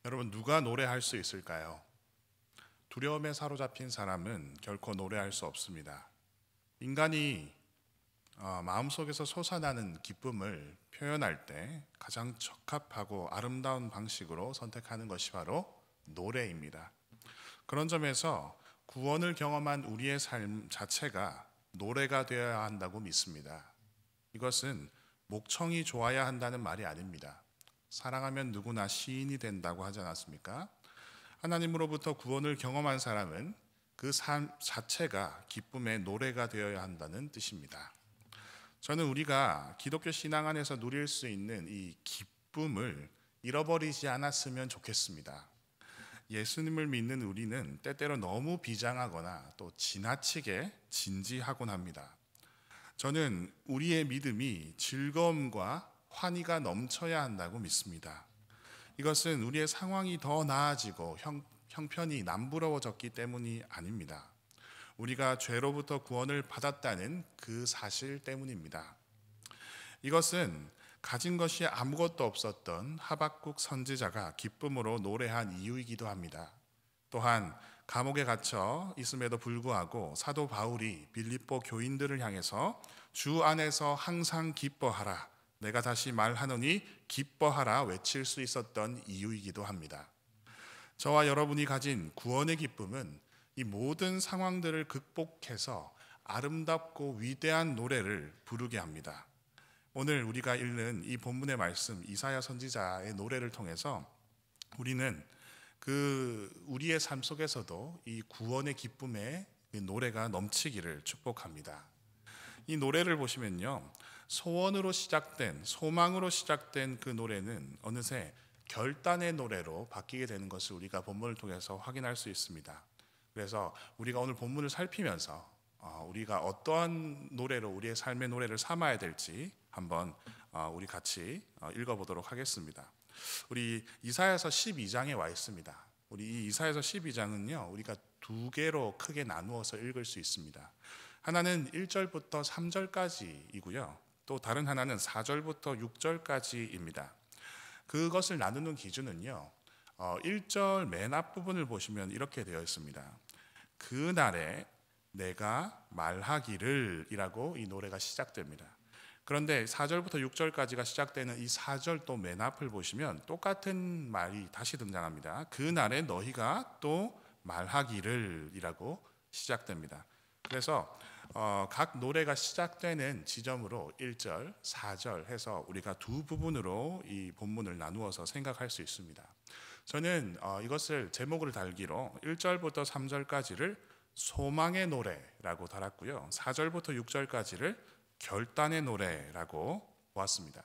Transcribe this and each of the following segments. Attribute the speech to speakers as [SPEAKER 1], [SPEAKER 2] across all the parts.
[SPEAKER 1] 여러분, 누가 노래할 수 있을까요? 두려움에 사로잡힌 사람은 결코 노래할 수 없습니다. 인간이 마음속에서 솟아나는 기쁨을 표현할 때 가장 적합하고 아름다운 방식으로 선택하는 것이 바로 노래입니다. 그런 점에서 구원을 경험한 우리의 삶 자체가 노래가 되어야 한다고 믿습니다. 이것은 목청이 좋아야 한다는 말이 아닙니다. 사랑하면 누구나 시인이 된다고 하지 않았습니까? 하나님으로부터 구원을 경험한 사람은 그 삶 자체가 기쁨의 노래가 되어야 한다는 뜻입니다. 저는 우리가 기독교 신앙 안에서 누릴 수 있는 이 기쁨을 잃어버리지 않았으면 좋겠습니다. 예수님을 믿는 우리는 때때로 너무 비장하거나 또 지나치게 진지하곤 합니다. 저는 우리의 믿음이 즐거움과 환희가 넘쳐야 한다고 믿습니다. 이것은 우리의 상황이 더 나아지고 형편이 남부러워졌기 때문이 아닙니다. 우리가 죄로부터 구원을 받았다는 그 사실 때문입니다. 이것은 가진 것이 아무것도 없었던 하박국 선지자가 기쁨으로 노래한 이유이기도 합니다. 또한 감옥에 갇혀 있음에도 불구하고 사도 바울이 빌립보 교인들을 향해서 주 안에서 항상 기뻐하라, 내가 다시 말하노니 기뻐하라 외칠 수 있었던 이유이기도 합니다. 저와 여러분이 가진 구원의 기쁨은 이 모든 상황들을 극복해서 아름답고 위대한 노래를 부르게 합니다. 오늘 우리가 읽는 이 본문의 말씀 이사야 선지자의 노래를 통해서 우리는 우리의 삶 속에서도 이 구원의 기쁨의 노래가 넘치기를 축복합니다. 이 노래를 보시면요, 소원으로 시작된, 소망으로 시작된 그 노래는 어느새 결단의 노래로 바뀌게 되는 것을 우리가 본문을 통해서 확인할 수 있습니다. 그래서 우리가 오늘 본문을 살피면서 우리가 어떠한 노래로 우리의 삶의 노래를 삼아야 될지 한번 우리 같이 읽어보도록 하겠습니다. 우리 이사야서 12장에 와 있습니다. 우리 이 이사야서 12장은요, 우리가 두 개로 크게 나누어서 읽을 수 있습니다. 하나는 1절부터 3절까지이고요. 또 다른 하나는 4절부터 6절까지입니다. 그것을 나누는 기준은요, 1절 맨 앞부분을 보시면 이렇게 되어 있습니다. 그날에 내가 말하기를 이라고 이 노래가 시작됩니다. 그런데 4절부터 6절까지가 시작되는 이 4절 또 맨 앞을 보시면 똑같은 말이 다시 등장합니다. 그날에 너희가 또 말하기를 이라고 시작됩니다. 그래서 각 노래가 시작되는 지점으로 1절, 4절 해서 우리가 두 부분으로 이 본문을 나누어서 생각할 수 있습니다. 저는 이것을 제목을 달기로 1절부터 3절까지를 소망의 노래라고 달았고요, 4절부터 6절까지를 결단의 노래라고 보았습니다.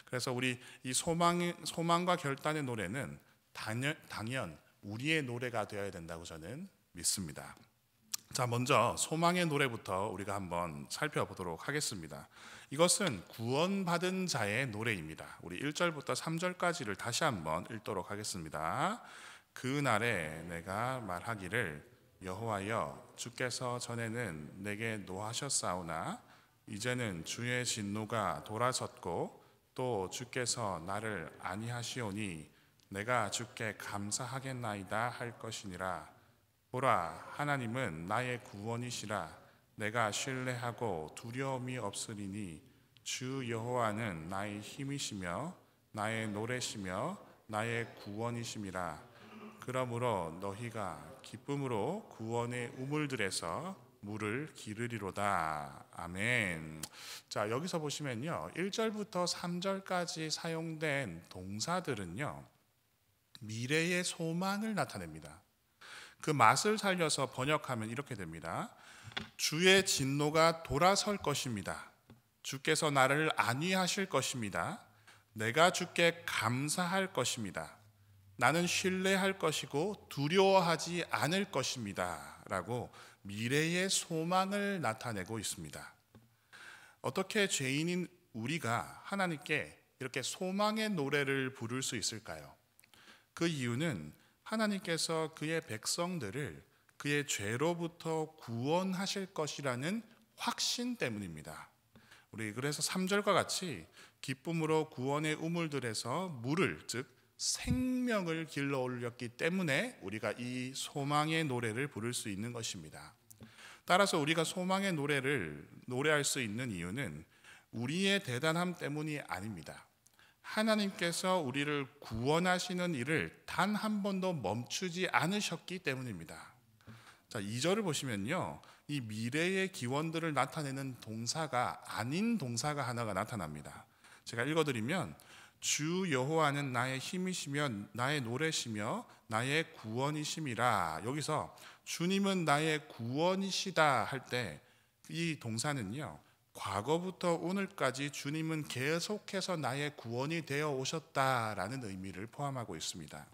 [SPEAKER 1] 그래서 우리 이 소망과 결단의 노래는 당연 우리의 노래가 되어야 된다고 저는 믿습니다. 자, 먼저 소망의 노래부터 우리가 한번 살펴보도록 하겠습니다. 이것은 구원받은 자의 노래입니다. 우리 1절부터 3절까지를 다시 한번 읽도록 하겠습니다. 그날에 내가 말하기를 여호와여, 주께서 전에는 내게 노하셨사오나 이제는 주의 진노가 돌아섰고 또 주께서 나를 아니하시오니 내가 주께 감사하겠나이다 할 것이니라. 보라, 하나님은 나의 구원이시라. 내가 신뢰하고 두려움이 없으리니 주 여호와는 나의 힘이시며 나의 노래시며 나의 구원이심이라. 그러므로 너희가 기쁨으로 구원의 우물들에서 물을 기르리로다. 아멘. 자, 여기서 보시면요, 1절부터 3절까지 사용된 동사들은요, 미래의 소망을 나타냅니다. 그 맛을 살려서 번역하면 이렇게 됩니다. 주의 진노가 돌아설 것입니다. 주께서 나를 안위하실 것입니다. 내가 주께 감사할 것입니다. 나는 신뢰할 것이고 두려워하지 않을 것입니다 라고 미래의 소망을 나타내고 있습니다. 어떻게 죄인인 우리가 하나님께 이렇게 소망의 노래를 부를 수 있을까요? 그 이유는 하나님께서 그의 백성들을 그의 죄로부터 구원하실 것이라는 확신 때문입니다. 우리 그래서 3절과 같이 기쁨으로 구원의 우물들에서 물을, 즉 생명을 길러 올렸기 때문에 우리가 이 소망의 노래를 부를 수 있는 것입니다. 따라서 우리가 소망의 노래를 노래할 수 있는 이유는 우리의 대단함 때문이 아닙니다. 하나님께서 우리를 구원하시는 일을 단 한 번도 멈추지 않으셨기 때문입니다. 자, 2절을 보시면요, 이 미래의 기원들을 나타내는 동사가 아닌 동사가 하나가 나타납니다. 제가 읽어드리면, 주 여호와는 나의 힘이시며 나의 노래시며 나의 구원이심이라. 여기서 주님은 나의 구원이시다 할 때 이 동사는요, 과거부터 오늘까지 주님은 계속해서 나의 구원이 되어 오셨다라는 의미를 포함하고 있습니다.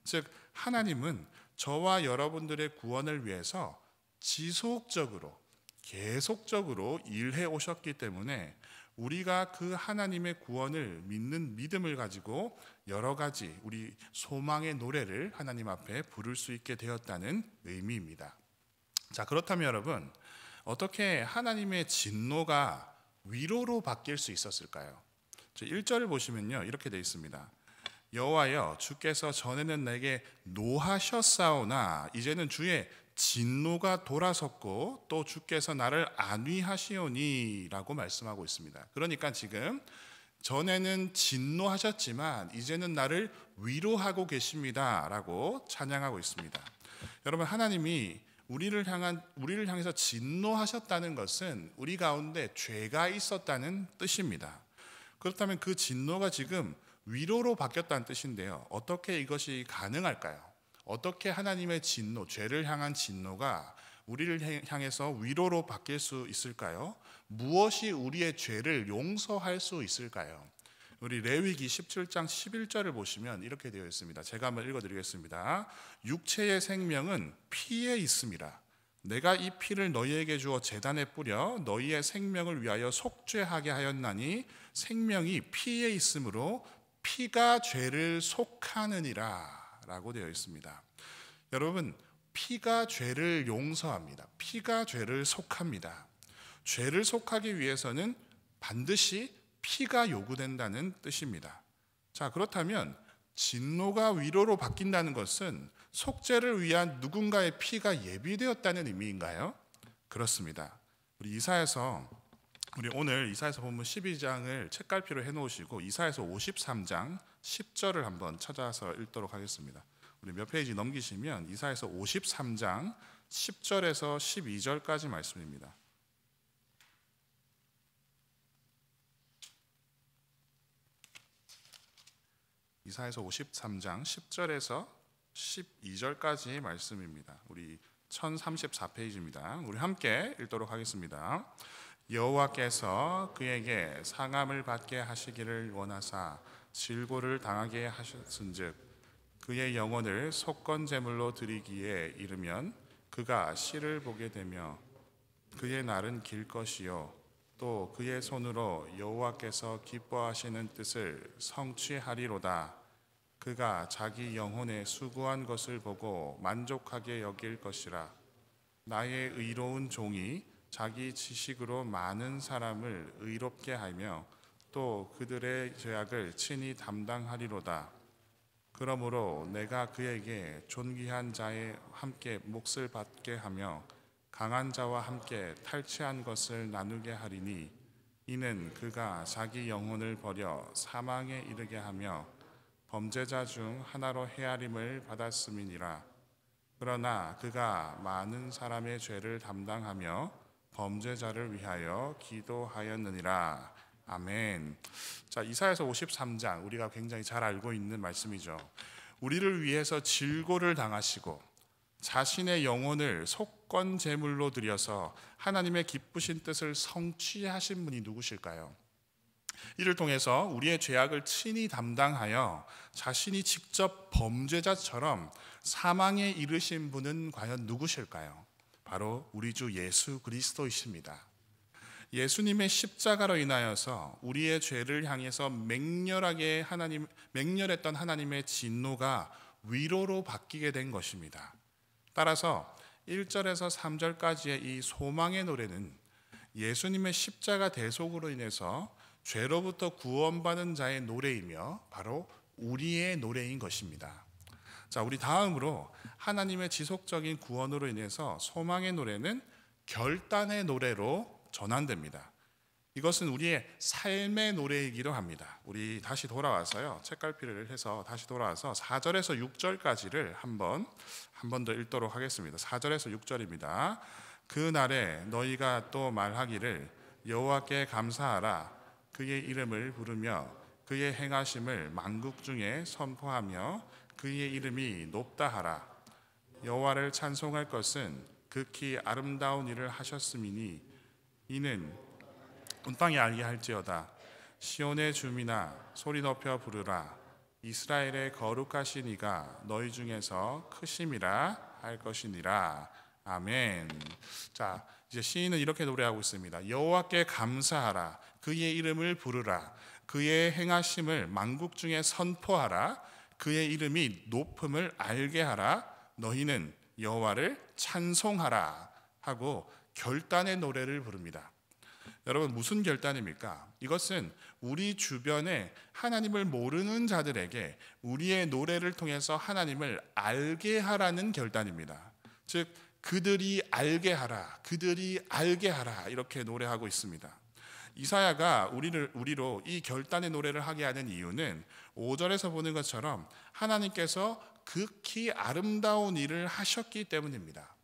[SPEAKER 1] 즉, 하나님은 저와 여러분들의 구원을 위해서 지속적으로 계속적으로 일해 오셨기 때문에 우리가 그 하나님의 구원을 믿는 믿음을 가지고 여러 가지 우리 소망의 노래를 하나님 앞에 부를 수 있게 되었다는 의미입니다. 자, 그렇다면 여러분, 어떻게 하나님의 진노가 위로로 바뀔 수 있었을까요? 1절을 보시면요, 이렇게 되어 있습니다. 여호와여, 주께서 전에는 내게 노하셨사오나 이제는 주의 진노가 돌아섰고 또 주께서 나를 안위하시오니 라고 말씀하고 있습니다. 그러니까 지금 전에는 진노하셨지만 이제는 나를 위로하고 계십니다 라고 찬양하고 있습니다. 여러분, 하나님이 우리를 향해서 진노하셨다는 것은 우리 가운데 죄가 있었다는 뜻입니다. 그렇다면 그 진노가 지금 위로로 바뀌었다는 뜻인데요, 어떻게 이것이 가능할까요? 어떻게 하나님의 진노, 죄를 향한 진노가 우리를 향해서 위로로 바뀔 수 있을까요? 무엇이 우리의 죄를 용서할 수 있을까요? 우리 레위기 17장 11절을 보시면 이렇게 되어 있습니다. 제가 한번 읽어드리겠습니다. 육체의 생명은 피에 있음이라. 내가 이 피를 너희에게 주어 제단에 뿌려 너희의 생명을 위하여 속죄하게 하였나니 생명이 피에 있으므로 피가 죄를 속하느니라 라고 되어 있습니다. 여러분, 피가 죄를 용서합니다. 피가 죄를 속합니다. 죄를 속하기 위해서는 반드시 피가 요구된다는 뜻입니다. 자, 그렇다면 진노가 위로로 바뀐다는 것은 속죄를 위한 누군가의 피가 예비되었다는 의미인가요? 그렇습니다. 우리 오늘 이사야서 본문 12장을 책갈피로 해놓으시고 이사야서 53장 10절을 한번 찾아서 읽도록 하겠습니다. 우리 몇 페이지 넘기시면 이사야서 53장 10절에서 12절까지 말씀입니다. 이사야서 53장 10절에서 12절까지 말씀입니다. 우리 1034페이지입니다. 우리 함께 읽도록 하겠습니다. 여호와께서 그에게 상함을 받게 하시기를 원하사 질고를 당하게 하셨은즉 그의 영혼을 속건 제물로 드리기에 이르면 그가 씨를 보게 되며 그의 날은 길 것이요 또 그의 손으로 여호와께서 기뻐하시는 뜻을 성취하리로다. 그가 자기 영혼에 수고한 것을 보고 만족하게 여길 것이라. 나의 의로운 종이 자기 지식으로 많은 사람을 의롭게 하며 또 그들의 죄악을 친히 담당하리로다. 그러므로 내가 그에게 존귀한 자에 함께 몫을 받게 하며 강한 자와 함께 탈취한 것을 나누게 하리니 이는 그가 자기 영혼을 버려 사망에 이르게 하며 범죄자 중 하나로 헤아림을 받았음이니라. 그러나 그가 많은 사람의 죄를 담당하며 범죄자를 위하여 기도하였느니라. 아멘. 자, 이사야서 53장 우리가 굉장히 잘 알고 있는 말씀이죠. 우리를 위해서 질고를 당하시고 자신의 영혼을 속건 제물로 드려서 하나님의 기쁘신 뜻을 성취하신 분이 누구실까요? 이를 통해서 우리의 죄악을 친히 담당하여 자신이 직접 범죄자처럼 사망에 이르신 분은 과연 누구실까요? 바로 우리 주 예수 그리스도이십니다. 예수님의 십자가로 인하여서 우리의 죄를 향해서 맹렬했던 하나님의 진노가 위로로 바뀌게 된 것입니다. 따라서 1절에서 3절까지의 이 소망의 노래는 예수님의 십자가 대속으로 인해서 죄로부터 구원받은 자의 노래이며 바로 우리의 노래인 것입니다. 자, 우리 다음으로 하나님의 지속적인 구원으로 인해서 소망의 노래는 결단의 노래로 전환됩니다. 이것은 우리의 삶의 노래이기도 합니다. 우리 다시 돌아와서요, 책갈피를 해서 다시 돌아와서 4절에서 6절까지를 한 번 더 읽도록 하겠습니다. 4절에서 6절입니다. 그날에 너희가 또 말하기를 여호와께 감사하라. 그의 이름을 부르며 그의 행하심을 만국 중에 선포하며 그의 이름이 높다 하라. 여호와를 찬송할 것은 극히 아름다운 일을 하셨음이니 이는 온 땅에 알게 할지어다. 시온의 주민아 소리 높여 부르라. 이스라엘의 거룩하신 이가 너희 중에서 크심이라 할 것이니라. 아멘. 자, 이제 시인은 이렇게 노래하고 있습니다. 여호와께 감사하라. 그의 이름을 부르라. 그의 행하심을 만국 중에 선포하라. 그의 이름이 높음을 알게 하라. 너희는 여호와를 찬송하라 하고 결단의 노래를 부릅니다. 여러분, 무슨 결단입니까? 이것은 우리 주변에 하나님을 모르는 자들에게 우리의 노래를 통해서 하나님을 알게 하라는 결단입니다. 즉 그들이 알게 하라, 그들이 알게 하라 이렇게 노래하고 있습니다. 이사야가 우리로 이 결단의 노래를 하게 하는 이유는 5절에서 보는 것처럼 하나님께서 극히 아름다운 일을 하셨기 때문입니다.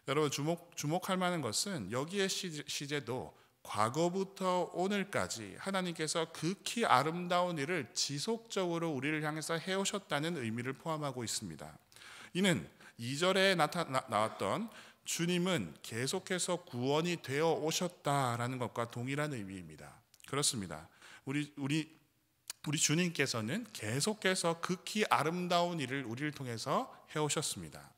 [SPEAKER 1] 여러분, 주목할 만한 것은 여기에 시제도 과거부터 오늘까지 하나님께서 극히 아름다운 일을 지속적으로 우리를 향해서 해오셨다는 의미를 포함하고 있습니다. 이는 2절에 나왔던 주님은 계속해서 구원이 되어 오셨다라는 것과 동일한 의미입니다. 그렇습니다. 우리 주님께서는 계속해서 극히 아름다운 일을 우리를 통해서 해오셨습니다.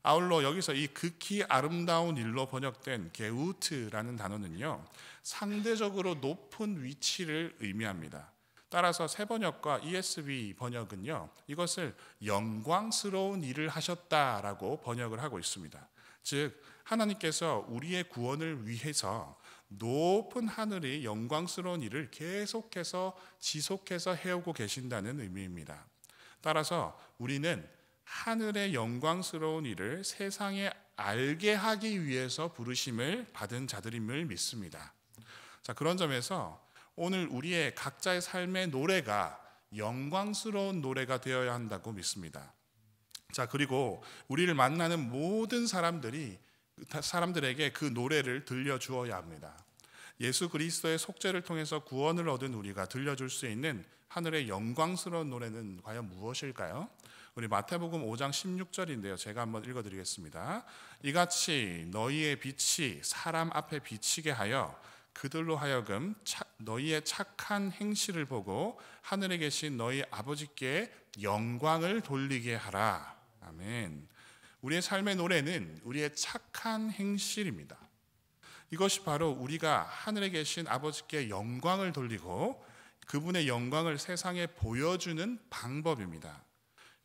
[SPEAKER 1] 아울러 여기서 이 극히 아름다운 일로 번역된 게우트라는 단어는요, 상대적으로 높은 위치를 의미합니다. 따라서 새 번역과 ESV 번역은요, 이것을 영광스러운 일을 하셨다라고 번역을 하고 있습니다. 즉 하나님께서 우리의 구원을 위해서 높은 하늘의 영광스러운 일을 계속해서 지속해서 해오고 계신다는 의미입니다. 따라서 우리는 하늘의 영광스러운 일을 세상에 알게 하기 위해서 부르심을 받은 자들임을 믿습니다. 자, 그런 점에서 오늘 우리의 각자의 삶의 노래가 영광스러운 노래가 되어야 한다고 믿습니다. 자, 그리고 우리를 만나는 모든 사람들에게 그 노래를 들려주어야 합니다. 예수 그리스도의 속죄를 통해서 구원을 얻은 우리가 들려줄 수 있는 하늘의 영광스러운 노래는 과연 무엇일까요? 우리 마태복음 5장 16절인데요. 제가 한번 읽어드리겠습니다. 이같이 너희의 빛이 사람 앞에 비치게 하여 그들로 하여금 너희의 착한 행실을 보고 하늘에 계신 너희 아버지께 영광을 돌리게 하라. 아멘. 우리의 삶의 노래는 우리의 착한 행실입니다. 이것이 바로 우리가 하늘에 계신 아버지께 영광을 돌리고 그분의 영광을 세상에 보여주는 방법입니다.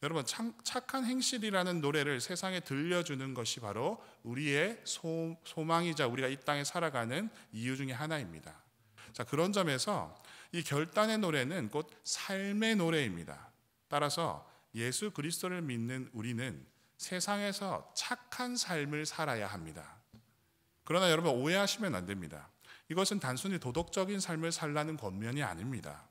[SPEAKER 1] 여러분, 착한 행실이라는 노래를 세상에 들려주는 것이 바로 우리의 소망이자 우리가 이 땅에 살아가는 이유 중에 하나입니다. 자, 그런 점에서 이 결단의 노래는 곧 삶의 노래입니다. 따라서 예수 그리스도를 믿는 우리는 세상에서 착한 삶을 살아야 합니다. 그러나 여러분, 오해하시면 안 됩니다. 이것은 단순히 도덕적인 삶을 살라는 권면이 아닙니다.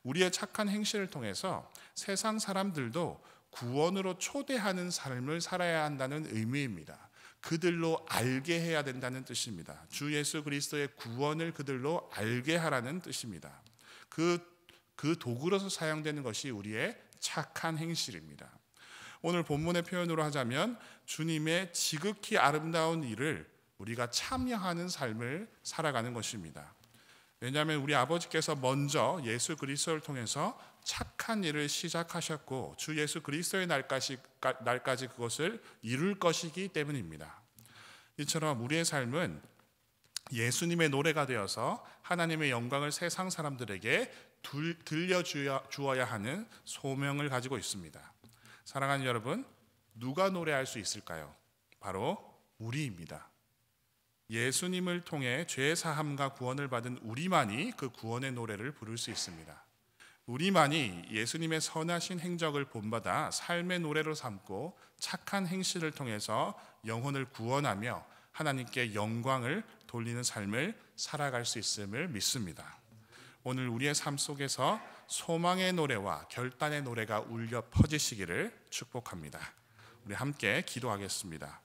[SPEAKER 1] 우리의 착한 행실을 통해서 세상 사람들도 구원으로 초대하는 삶을 살아야 한다는 의미입니다. 그들로 알게 해야 된다는 뜻입니다. 주 예수 그리스도의 구원을 그들로 알게 하라는 뜻입니다. 그 도구로서 사용되는 것이 우리의 착한 행실입니다. 오늘 본문의 표현으로 하자면 주님의 지극히 아름다운 일을 우리가 참여하는 삶을 살아가는 것입니다. 왜냐하면 우리 아버지께서 먼저 예수 그리스도를 통해서 착한 일을 시작하셨고 주 예수 그리스도의 날까지 그것을 이룰 것이기 때문입니다. 이처럼 우리의 삶은 예수님의 노래가 되어서 하나님의 영광을 세상 사람들에게 들려주어야 하는 소명을 가지고 있습니다. 사랑하는 여러분, 누가 노래할 수 있을까요? 바로 우리입니다. 예수님을 통해 죄 사함과 구원을 받은 우리만이 그 구원의 노래를 부를 수 있습니다. 우리만이 예수님의 선하신 행적을 본받아 삶의 노래로 삼고 착한 행실을 통해서 영혼을 구원하며 하나님께 영광을 돌리는 삶을 살아갈 수 있음을 믿습니다. 오늘 우리의 삶 속에서 소망의 노래와 결단의 노래가 울려 퍼지시기를 축복합니다. 우리 함께 기도하겠습니다.